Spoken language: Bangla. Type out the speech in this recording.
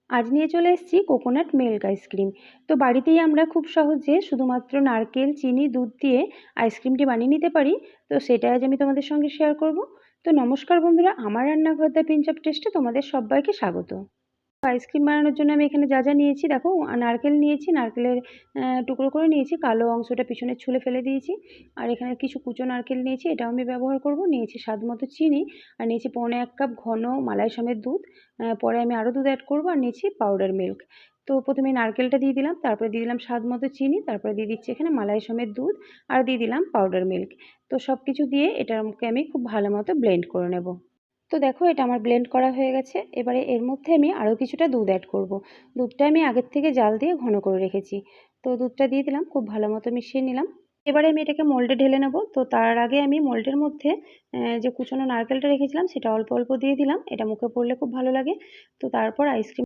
আজ নিয়ে চলে এসেছি কোকোনাট মিল্ক আইসক্রিম। তো বাড়িতেই আমরা খুব সহজে শুধুমাত্র নারকেল, চিনি, দুধ দিয়ে আইসক্রিমটি বানিয়ে নিতে পারি। তো সেটাই আজ আমি তোমাদের সঙ্গে শেয়ার করব। তো নমস্কার বন্ধুরা, আমার রান্নাঘর দ্য পিঞ্চ অফ টেস্টে তোমাদের সবাইকে স্বাগত। আইসক্রিম বানানোর জন্য আমি এখানে যা নিয়েছি দেখো, নারকেল নিয়েছি, নারকেলের টুকরো করে নিয়েছি, কালো অংশটা পিছনে ছুলে ফেলে দিয়েছি। আর এখানে কিছু কুচো নারকেল নিয়েছি, এটাও আমি ব্যবহার করব। নিয়েছি স্বাদ মতো চিনি, আর নিয়েছি 1.25 কাপ ঘন মালাই সমেত দুধ। পরে আমি আরও দুধ অ্যাড করব। আর নিয়েছি পাউডার মিল্ক। তো প্রথমে নারকেলটা দিয়ে দিলাম, তারপরে দিয়ে দিলাম স্বাদ মতো চিনি, তারপরে দিয়ে দিচ্ছি এখানে মালাই সমেত দুধ, আর দিয়ে দিলাম পাউডার মিল্ক। তো সব কিছু দিয়ে এটাকে আমি খুব ভালো মতো ব্লেন্ড করে নেব। তো দেখো, এটা আমার ব্লেন্ড করা হয়ে গেছে। এবারে এর মধ্যে আমি আরও কিছুটা দুধ অ্যাড করব। দুধটা আমি আগের থেকে জাল দিয়ে ঘন করে রেখেছি। তো দুধটা দিয়ে দিলাম, খুব ভালো মতো মিশিয়ে নিলাম। এবারে আমি এটাকে মোল্ডে ঢেলে নেব। তো তার আগে আমি মোল্ডের মধ্যে যে কুচনো নারকেলটা রেখেছিলাম সেটা অল্প অল্প দিয়ে দিলাম। এটা মুখে পড়লে খুব ভালো লাগে। তো তারপর আইসক্রিম